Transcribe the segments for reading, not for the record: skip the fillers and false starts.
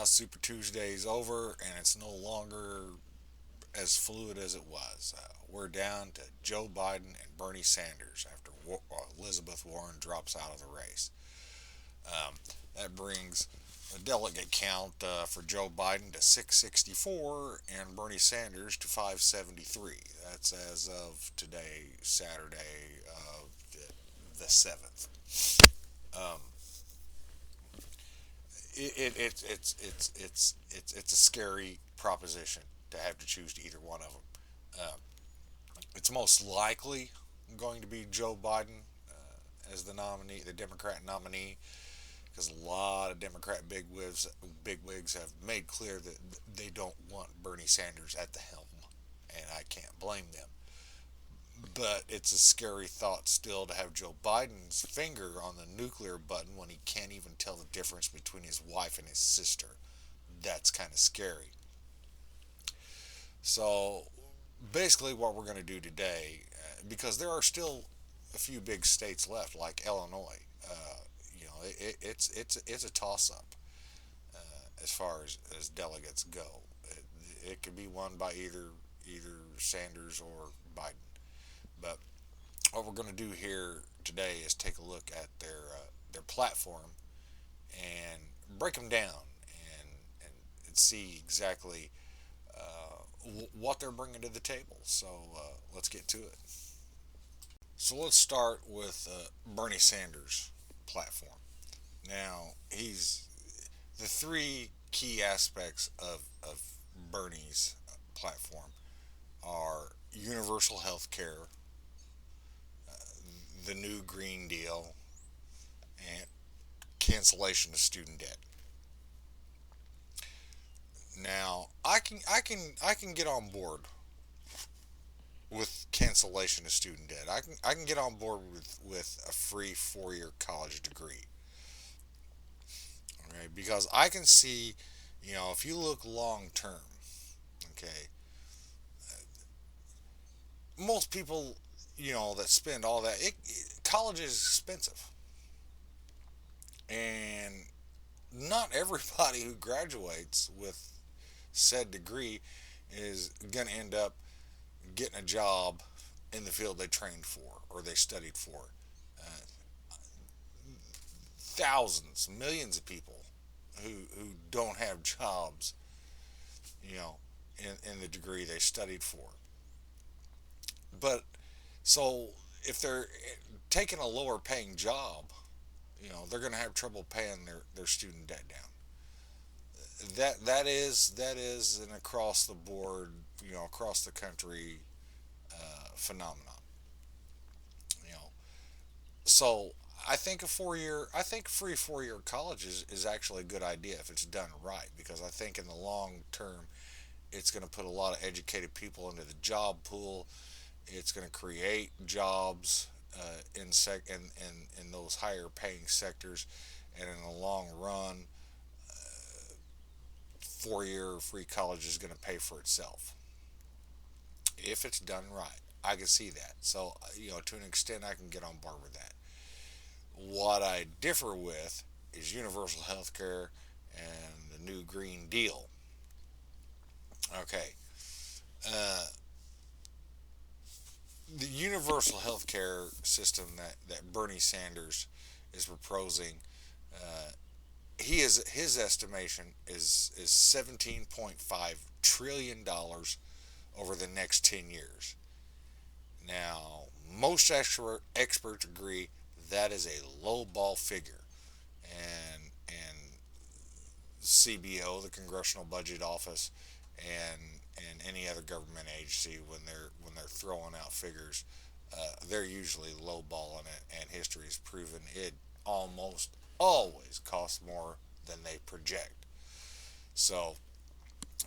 Super Tuesday is over, and it's no longer as fluid as it was. We're down to Joe Biden and Bernie Sanders after Elizabeth Warren drops out of the race. Um, that brings the delegate count for Joe Biden to 664 and Bernie Sanders to 573. That's as of today, Saturday, the 7th. Um, it's a scary proposition to have to choose either one of them. It's most likely going to be Joe Biden as the nominee, the Democrat nominee, because a lot of Democrat bigwigs have made clear that they don't want Bernie Sanders at the helm, and I can't blame them. But it's a scary thought still to have Joe Biden's finger on the nuclear button when he can't even tell the difference between his wife and his sister. That's kind of scary. So basically, what we're going to do today, because there are still a few big states left, like Illinois. It's a toss up as far as delegates go. It could be won by either Sanders or Biden. But what we're going to do here today is take a look at their platform and break them down and see exactly what they're bringing to the table. So let's get to it. So let's start with Bernie Sanders' platform. Now, he's the three key aspects of Bernie's platform are universal health care, the new Green Deal, and cancellation of student debt. Now, I can get on board with cancellation of student debt. I can get on board with a free 4 year college degree. Okay, because I can see, if you look long term, okay, most people, that spend all that, college is expensive, and not everybody who graduates with said degree is going to end up getting a job in the field they trained for or they studied for. Thousands, millions of people who don't have jobs, you know, in the degree they studied for. But so if they're taking a lower paying job, they're going to have trouble paying their student debt down. That is an across the board, across the country phenomenon. You know, so I think free 4 year college is actually a good idea if it's done right, because I think in the long term it's going to put a lot of educated people into the job pool. It's going to create jobs in those higher paying sectors, and in the long run, 4 year free college is going to pay for itself if it's done right. I can see that. So to an extent, I can get on board with that. What I differ with is universal health care and the new Green Deal. Okay. Uh, the universal health care system that Bernie Sanders is proposing, uh, his estimation is $17.5 trillion over the next 10 years. Now, most experts agree that is a low ball figure, and CBO, the Congressional Budget Office, and any other government agency, when they're throwing out figures, they're usually lowballing it, and history has proven it almost always costs more than they project. So,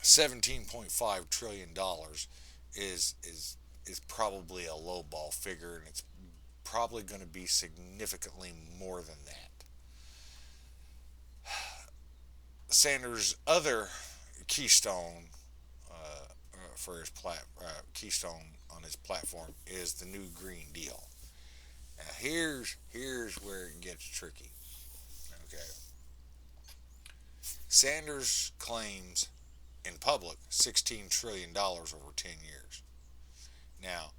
$17.5 trillion is probably a lowball figure, and it's probably going to be significantly more than that. Sanders' other keystone for his keystone on his platform is the new Green Deal. Now here's where it gets tricky. Okay, Sanders claims in public $16 trillion over 10 years. Now,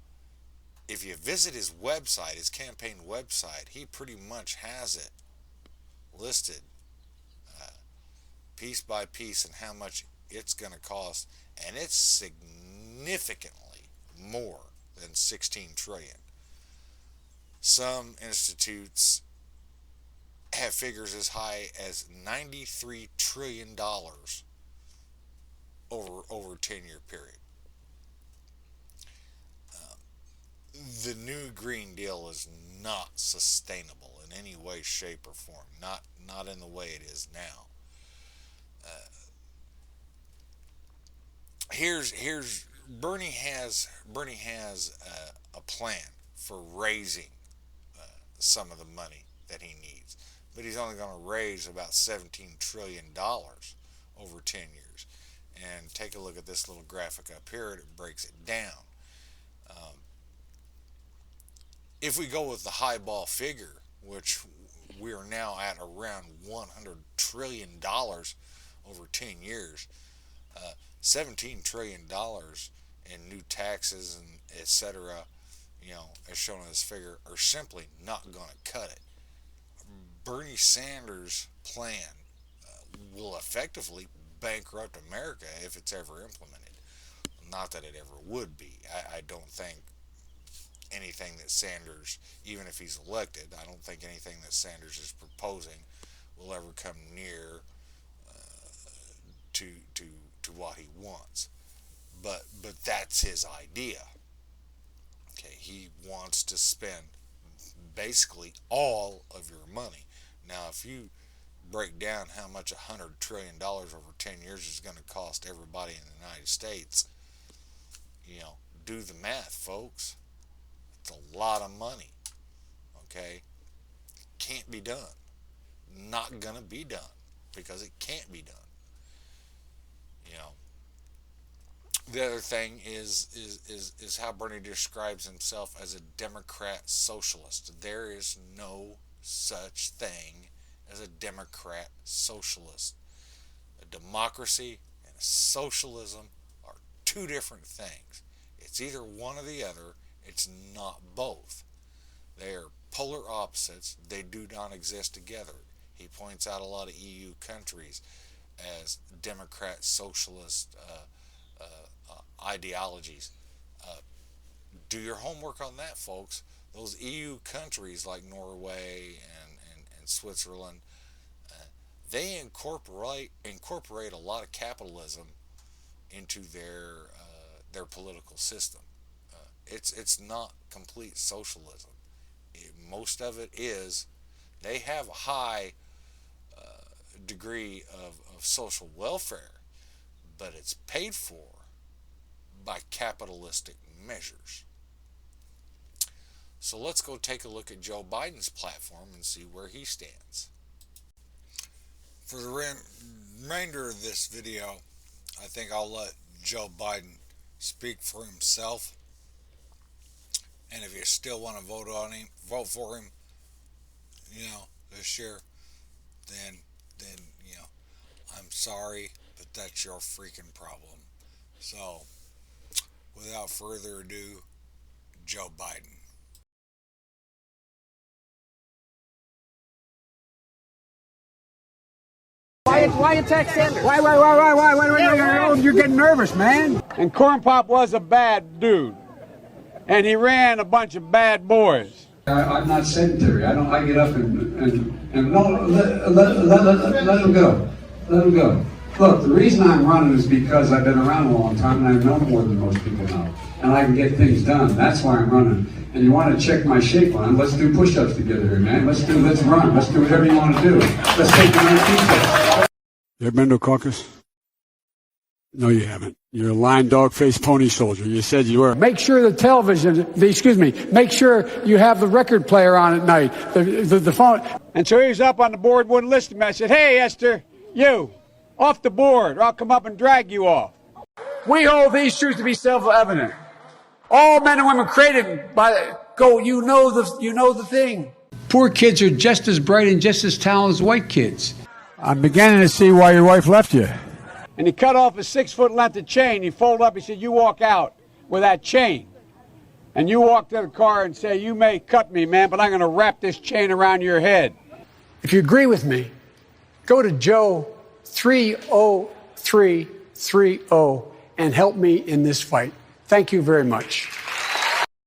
if you visit his website, his campaign website, he pretty much has it listed piece by piece and how much it's going to cost, and it's significantly more than 16 trillion. Some institutes have figures as high as $93 trillion over a 10-year period. The new Green Deal is not sustainable in any way, shape, or form. Not in the way it is now. Here's Bernie has a plan for raising some of the money that he needs, but he's only going to raise about $17 trillion over 10 years. And take a look at this little graphic up here. It breaks it down. If we go with the highball figure, which we are now at around $100 trillion over 10 years, $17 trillion in new taxes and etc., as shown in this figure, are simply not going to cut it. Bernie Sanders' plan will effectively bankrupt America if it's ever implemented. Not that it ever would be. I don't think anything that Sanders, even if he's elected, I don't think anything that Sanders is proposing will ever come near to what he wants. But that's his idea. Okay, he wants to spend basically all of your money. Now, if you break down how much $100 trillion over 10 years is going to cost everybody in the United States, do the math, folks. It's a lot of money. Okay? Can't be done. Not going to be done because it can't be done. The other thing is how Bernie describes himself as a Democrat socialist. There is no such thing as a Democrat socialist. A democracy and a socialism are two different things. It's either one or the other. It's not both. They are polar opposites. They do not exist together. He points out a lot of EU countries as Democrat socialist ideologies. Do your homework on that, folks. Those EU countries like Norway and Switzerland, they incorporate a lot of capitalism into their political system. It's not complete socialism. Most of it is. They have a high degree of social welfare, but it's paid for by capitalistic measures. So let's go take a look at Joe Biden's platform and see where he stands. For the remainder of this video, I think I'll let Joe Biden speak for himself. And if you still want to vote for him, this year, then I'm sorry, but that's your freaking problem. So, without further ado, Joe Biden. Why attack Sanders? Why? You're getting nervous, man. And Corn Pop was a bad dude. And he ran a bunch of bad boys. I'm not sedentary. I get up and no, let him go. Let him go. Look, the reason I'm running is because I've been around a long time and I know more than most people know. And I can get things done. That's why I'm running. And you want to check my shape on, let's do push-ups together here, man. Let's run. Let's do whatever you want to do. Let's take the 19 steps. You ever been to a caucus? No, you haven't. You're a lying dog-faced pony soldier. You said you were. Make sure make sure you have the record player on at night, the phone. And so he was up on the board, wouldn't listen to me. I said, hey, Esther, you, off the board, or I'll come up and drag you off. We hold these truths to be self-evident. All men and women created by you know the thing. Poor kids are just as bright and just as talented as white kids. I'm beginning to see why your wife left you. And he cut off a 6-foot length of chain. He folded up. He said, you walk out with that chain. And you walk to the car and say, you may cut me, man, but I'm going to wrap this chain around your head. If you agree with me, go to Joe 30330 and help me in this fight. Thank you very much.